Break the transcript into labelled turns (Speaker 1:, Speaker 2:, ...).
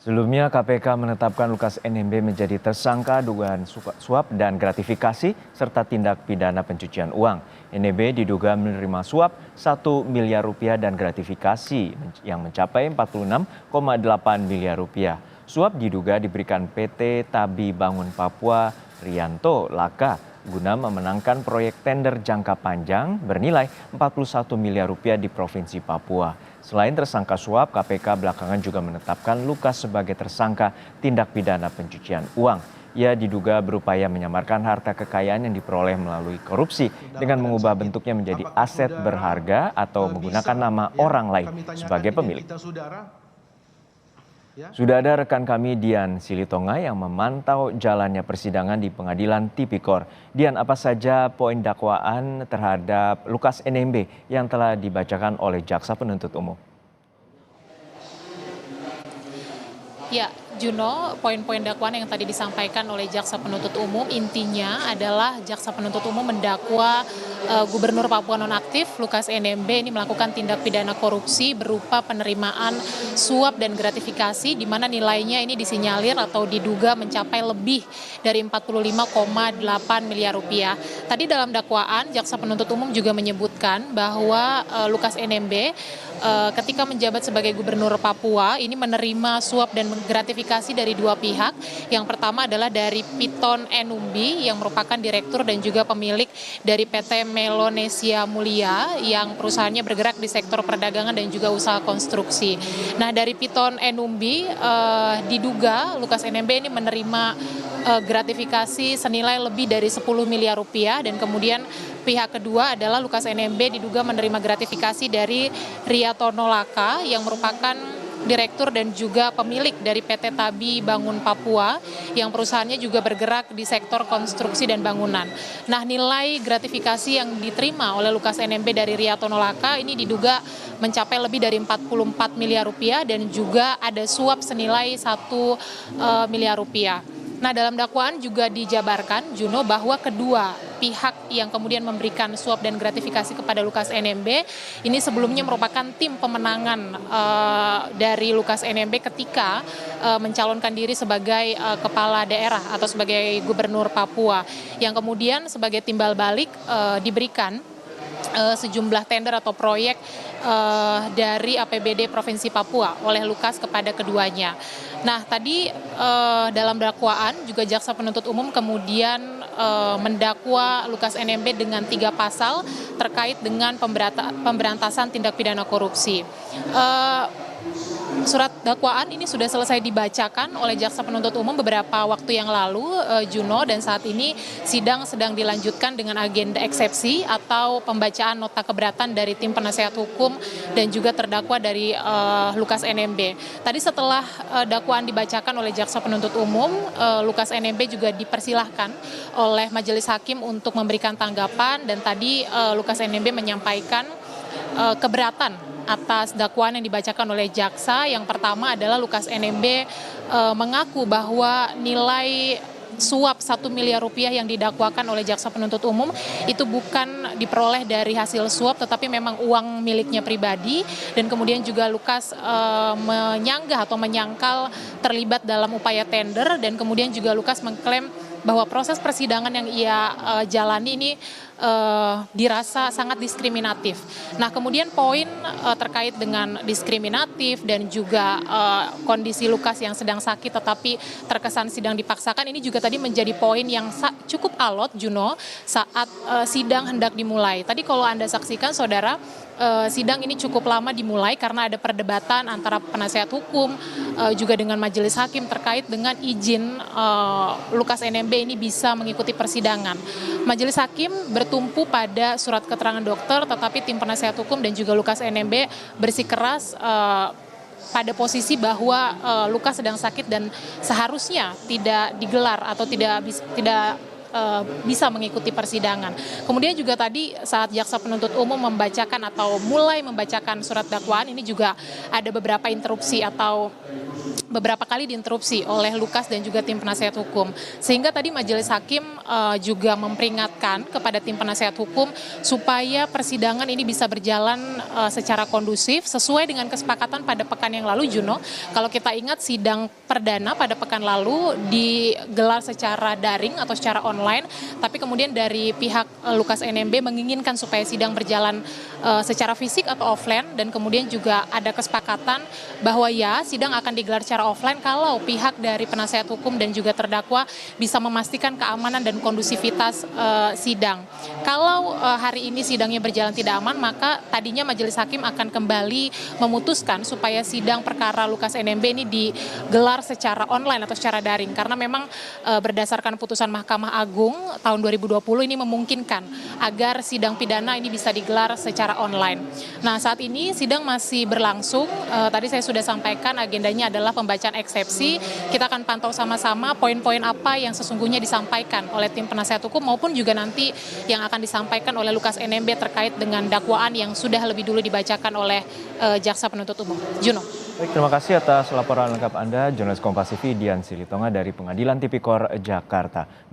Speaker 1: Sebelumnya KPK menetapkan Lukas NMB menjadi tersangka dugaan suap dan gratifikasi serta tindak pidana pencucian uang. NMB diduga menerima suap 1 miliar rupiah dan gratifikasi yang mencapai 46,8 miliar rupiah. Suap diduga diberikan PT Tabi Bangun Papua Rianto Laka guna memenangkan proyek tender jangka panjang bernilai 41 miliar rupiah di Provinsi Papua. Selain tersangka suap, KPK belakangan juga menetapkan Lukas sebagai tersangka tindak pidana pencucian uang. Ia diduga berupaya menyamarkan harta kekayaan yang diperoleh melalui korupsi dengan mengubah bentuknya menjadi aset berharga atau menggunakan nama orang lain sebagai pemilik. Sudah ada rekan kami Dian Silitonga yang memantau jalannya persidangan di Pengadilan Tipikor. Dian, apa saja poin dakwaan terhadap Lukas NMB yang telah dibacakan oleh Jaksa Penuntut Umum?
Speaker 2: Ya, Juno, poin-poin dakwaan yang tadi disampaikan oleh Jaksa Penuntut Umum intinya adalah Jaksa Penuntut Umum mendakwa Gubernur Papua Nonaktif Lukas NMB ini melakukan tindak pidana korupsi berupa penerimaan suap dan gratifikasi di mana nilainya ini disinyalir atau diduga mencapai lebih dari 45,8 miliar rupiah. Tadi dalam dakwaan Jaksa Penuntut Umum juga menyebutkan bahwa Lukas NMB ketika menjabat sebagai Gubernur Papua ini menerima suap dan gratifikasi dari dua pihak. Yang pertama adalah dari Piton Enumbi yang merupakan direktur dan juga pemilik dari PT Melonesia Mulia yang perusahaannya bergerak di sektor perdagangan dan juga usaha konstruksi. Nah, dari Piton Enumbi diduga Lukas NMB ini menerima gratifikasi senilai lebih dari 10 miliar rupiah dan kemudian pihak kedua adalah Lukas NMB diduga menerima gratifikasi dari Rianto Laka yang merupakan direktur dan juga pemilik dari PT Tabi Bangun Papua yang perusahaannya juga bergerak di sektor konstruksi dan bangunan. Nah, nilai gratifikasi yang diterima oleh Lukas NMB dari Rianto Laka ini diduga mencapai lebih dari 44 miliar rupiah dan juga ada suap senilai 1 miliar rupiah. Nah, dalam dakwaan juga dijabarkan, Juno, bahwa kedua pihak yang kemudian memberikan suap dan gratifikasi kepada Lukas NMB ini sebelumnya merupakan tim pemenangan dari Lukas NMB ketika mencalonkan diri sebagai kepala daerah atau sebagai gubernur Papua, yang kemudian sebagai timbal balik diberikan sejumlah tender atau proyek dari APBD Provinsi Papua oleh Lukas kepada keduanya. Nah, tadi dalam dakwaan juga Jaksa Penuntut Umum kemudian mendakwa Lukas NMB dengan 3 pasal terkait dengan pemberantasan tindak pidana korupsi. Surat dakwaan ini sudah selesai dibacakan oleh Jaksa Penuntut Umum beberapa waktu yang lalu, Juno, dan saat ini sidang sedang dilanjutkan dengan agenda eksepsi atau pembacaan nota keberatan dari tim penasehat hukum dan juga terdakwa dari Lukas NMB. Tadi setelah dakwaan dibacakan oleh Jaksa Penuntut Umum, Lukas NMB juga dipersilahkan oleh Majelis Hakim untuk memberikan tanggapan dan tadi Lukas NMB menyampaikan keberatan atas dakwaan yang dibacakan oleh jaksa. Yang pertama adalah Lukas NMB mengaku bahwa nilai suap 1 miliar rupiah yang didakwakan oleh Jaksa Penuntut Umum itu bukan diperoleh dari hasil suap tetapi memang uang miliknya pribadi, dan kemudian juga Lukas menyanggah atau menyangkal terlibat dalam upaya tender, dan kemudian juga Lukas mengklaim bahwa proses persidangan yang ia jalani ini dirasa sangat diskriminatif. Nah, kemudian poin terkait dengan diskriminatif dan juga kondisi Lukas yang sedang sakit tetapi terkesan sidang dipaksakan ini juga tadi menjadi poin yang cukup alot, Juno, saat sidang hendak dimulai. Tadi kalau Anda saksikan, saudara, sidang ini cukup lama dimulai karena ada perdebatan antara penasehat hukum juga dengan majelis hakim terkait dengan izin Lukas NMB ini bisa mengikuti persidangan. Majelis hakim bertumpu pada surat keterangan dokter, tetapi tim penasehat hukum dan juga Lukas NMB bersikeras pada posisi bahwa Lukas sedang sakit dan seharusnya tidak digelar atau tidak bisa mengikuti persidangan. Kemudian juga tadi saat Jaksa Penuntut Umum membacakan atau mulai membacakan surat dakwaan ini juga ada beberapa interupsi atau beberapa kali diinterupsi oleh Lukas dan juga tim penasehat hukum. Sehingga tadi majelis hakim juga memperingatkan kepada tim penasehat hukum supaya persidangan ini bisa berjalan secara kondusif sesuai dengan kesepakatan pada pekan yang lalu, Juno. Kalau kita ingat sidang perdana pada pekan lalu digelar secara daring atau secara online, tapi kemudian dari pihak Lukas NMB menginginkan supaya sidang berjalan secara fisik atau offline, dan kemudian juga ada kesepakatan bahwa ya sidang akan digelar secara offline kalau pihak dari penasehat hukum dan juga terdakwa bisa memastikan keamanan dan kondusivitas sidang. Kalau hari ini sidangnya berjalan tidak aman, maka tadinya majelis hakim akan kembali memutuskan supaya sidang perkara Lukas NMB ini digelar secara online atau secara daring, karena memang berdasarkan putusan Mahkamah Agung tahun 2020 ini memungkinkan agar sidang pidana ini bisa digelar secara online. Nah, saat ini sidang masih berlangsung. Tadi saya sudah sampaikan agendanya adalah pembacaan eksepsi. Kita akan pantau sama-sama poin-poin apa yang sesungguhnya disampaikan oleh tim penasehat hukum maupun juga nanti yang akan disampaikan oleh Lukas NMB terkait dengan dakwaan yang sudah lebih dulu dibacakan oleh jaksa penuntut umum. Juno.
Speaker 1: Baik, terima kasih atas laporan lengkap Anda, jurnalis Kompas TV Dian Silitonga dari Pengadilan Tipikor Jakarta.